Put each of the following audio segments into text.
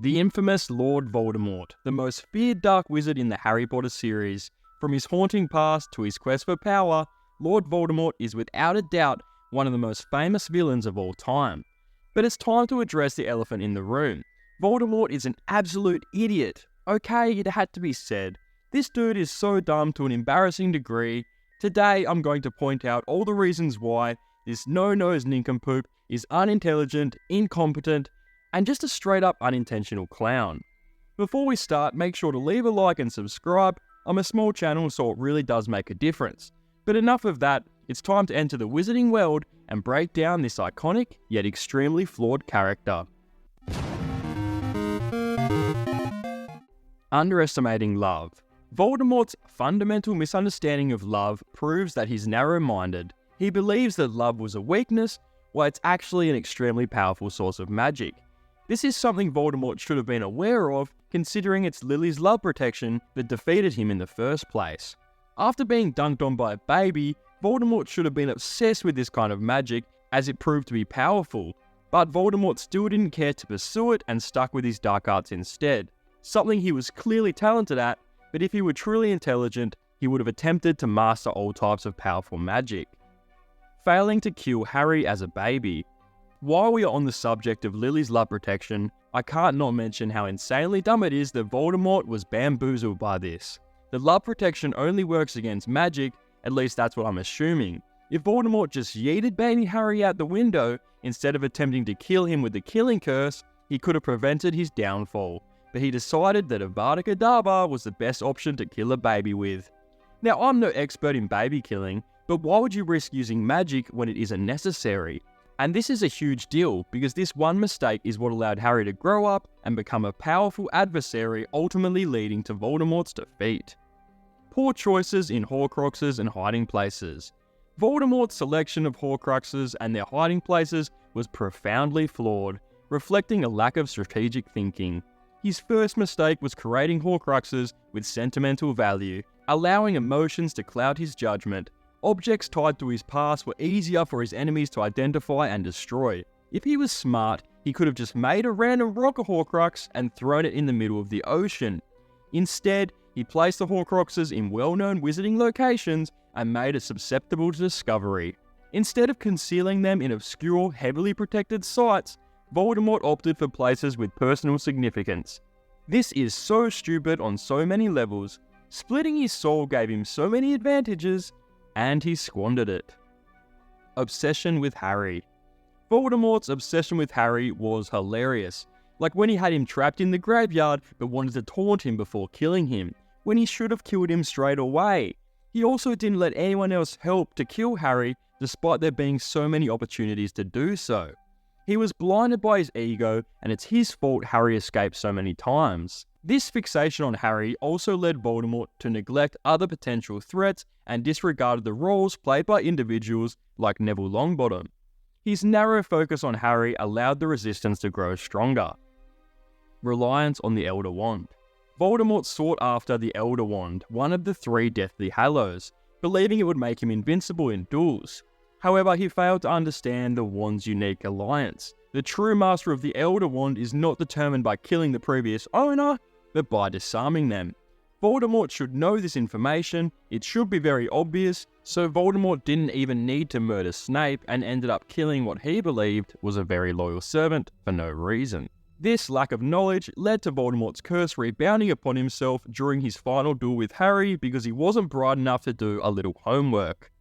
The infamous Lord Voldemort, the most feared dark wizard in the Harry Potter series. From his haunting past to his quest for power, Lord Voldemort is without a doubt one of the most famous villains of all time. But it's time to address the elephant in the room. Voldemort is an absolute idiot. Okay, it had to be said. This dude is so dumb to an embarrassing degree. Today, I'm going to point out all the reasons why this no-nose nincompoop is unintelligent, incompetent, and just a straight-up unintentional clown. Before we start, make sure to leave a like and subscribe. I'm a small channel, so it really does make a difference. But enough of that, it's time to enter the wizarding world and break down this iconic, yet extremely flawed character. Underestimating love. Voldemort's fundamental misunderstanding of love proves that he's narrow-minded. He believes that love was a weakness, while it's actually an extremely powerful source of magic. This is something Voldemort should have been aware of, considering it's Lily's love protection that defeated him in the first place. After being dunked on by a baby, Voldemort should have been obsessed with this kind of magic, as it proved to be powerful. But Voldemort still didn't care to pursue it and stuck with his dark arts instead. Something he was clearly talented at, but if he were truly intelligent, he would have attempted to master all types of powerful magic. Failing to kill Harry as a baby. While we are on the subject of Lily's love protection, I can't not mention how insanely dumb it is that Voldemort was bamboozled by this. The love protection only works against magic, at least that's what I'm assuming. If Voldemort just yeeted baby Harry out the window, instead of attempting to kill him with the killing curse, he could have prevented his downfall. But he decided that Avada Kedavra was the best option to kill a baby with. Now, I'm no expert in baby killing, but why would you risk using magic when it isn't necessary? And this is a huge deal, because this one mistake is what allowed Harry to grow up and become a powerful adversary, ultimately leading to Voldemort's defeat. Poor choices in Horcruxes and hiding places. Voldemort's selection of Horcruxes and their hiding places was profoundly flawed, reflecting a lack of strategic thinking. His first mistake was creating Horcruxes with sentimental value, allowing emotions to cloud his judgment. Objects tied to his past were easier for his enemies to identify and destroy. If he was smart, he could have just made a random rock a Horcrux and thrown it in the middle of the ocean. Instead, he placed the Horcruxes in well-known wizarding locations and made it susceptible to discovery. Instead of concealing them in obscure, heavily protected sites, Voldemort opted for places with personal significance. This is so stupid on so many levels. Splitting his soul gave him so many advantages, and he squandered it. Obsession with Harry. Voldemort's obsession with Harry was hilarious. Like when he had him trapped in the graveyard but wanted to taunt him before killing him, when he should have killed him straight away. He also didn't let anyone else help to kill Harry, despite there being so many opportunities to do so. He was blinded by his ego, and it's his fault Harry escaped so many times. This fixation on Harry also led Voldemort to neglect other potential threats and disregarded the roles played by individuals like Neville Longbottom. His narrow focus on Harry allowed the resistance to grow stronger. Reliance on the Elder Wand. Voldemort sought after the Elder Wand, one of the 3 Deathly Hallows, believing it would make him invincible in duels. However, he failed to understand the wand's unique alliance. The true master of the Elder Wand is not determined by killing the previous owner, but by disarming them. Voldemort should know this information, it should be very obvious, so Voldemort didn't even need to murder Snape and ended up killing what he believed was a very loyal servant for no reason. This lack of knowledge led to Voldemort's curse rebounding upon himself during his final duel with Harry because he wasn't bright enough to do a little homework.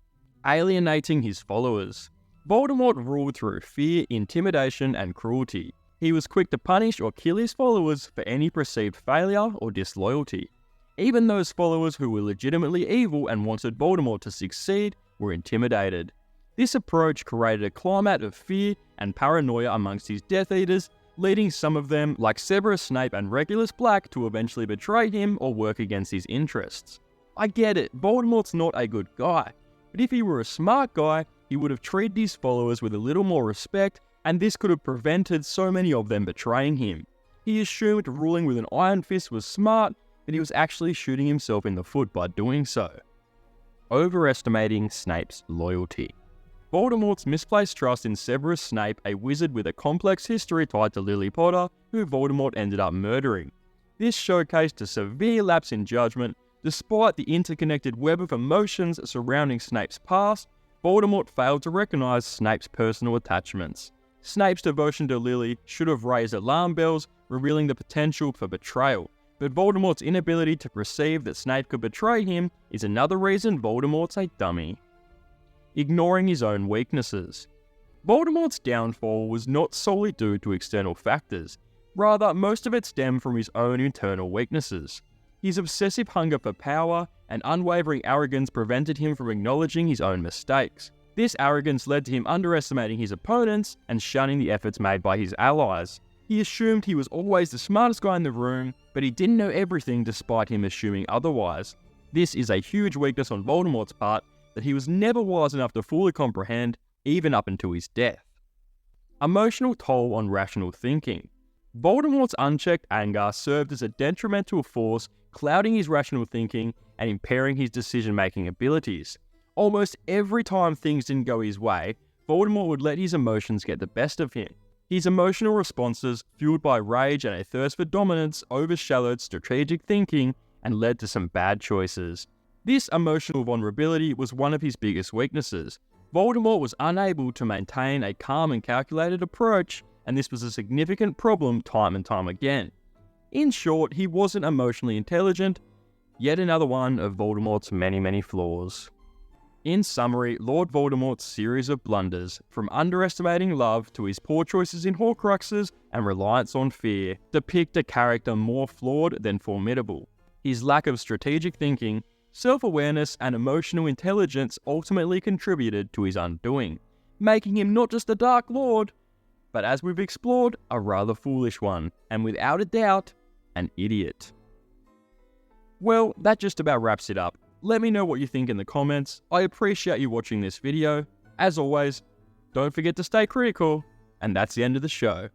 Alienating his followers. Voldemort ruled through fear, intimidation, and cruelty. He was quick to punish or kill his followers for any perceived failure or disloyalty. Even those followers who were legitimately evil and wanted Voldemort to succeed were intimidated. This approach created a climate of fear and paranoia amongst his Death Eaters, leading some of them, like Severus Snape and Regulus Black, to eventually betray him or work against his interests. I get it, Voldemort's not a good guy, but if he were a smart guy, he would have treated his followers with a little more respect, and this could have prevented so many of them betraying him. He assumed ruling with an iron fist was smart, but he was actually shooting himself in the foot by doing so. Overestimating Snape's loyalty. Voldemort's misplaced trust in Severus Snape, a wizard with a complex history tied to Lily Potter, who Voldemort ended up murdering. This showcased a severe lapse in judgment. Despite the interconnected web of emotions surrounding Snape's past, Voldemort failed to recognise Snape's personal attachments. Snape's devotion to Lily should have raised alarm bells, revealing the potential for betrayal, but Voldemort's inability to perceive that Snape could betray him is another reason Voldemort's a dummy. Ignoring his own weaknesses. Voldemort's downfall was not solely due to external factors, rather most of it stemmed from his own internal weaknesses. His obsessive hunger for power and unwavering arrogance prevented him from acknowledging his own mistakes. This arrogance led to him underestimating his opponents and shunning the efforts made by his allies. He assumed he was always the smartest guy in the room, but he didn't know everything despite him assuming otherwise. This is a huge weakness on Voldemort's part that he was never wise enough to fully comprehend, even up until his death. Emotional toll on rational thinking. Voldemort's unchecked anger served as a detrimental force, clouding his rational thinking and impairing his decision-making abilities. Almost every time things didn't go his way, Voldemort would let his emotions get the best of him. His emotional responses, fueled by rage and a thirst for dominance, overshadowed strategic thinking and led to some bad choices. This emotional vulnerability was one of his biggest weaknesses. Voldemort was unable to maintain a calm and calculated approach, and this was a significant problem time and time again. In short, he wasn't emotionally intelligent, yet another one of Voldemort's many flaws. In summary, Lord Voldemort's series of blunders, from underestimating love to his poor choices in Horcruxes and reliance on fear, depict a character more flawed than formidable. His lack of strategic thinking, self-awareness and emotional intelligence ultimately contributed to his undoing, making him not just a Dark Lord, but as we've explored, a rather foolish one, and without a doubt, an idiot. Well, that just about wraps it up. Let me know what you think in the comments. I appreciate you watching this video. As always, don't forget to stay critical, and that's the end of the show.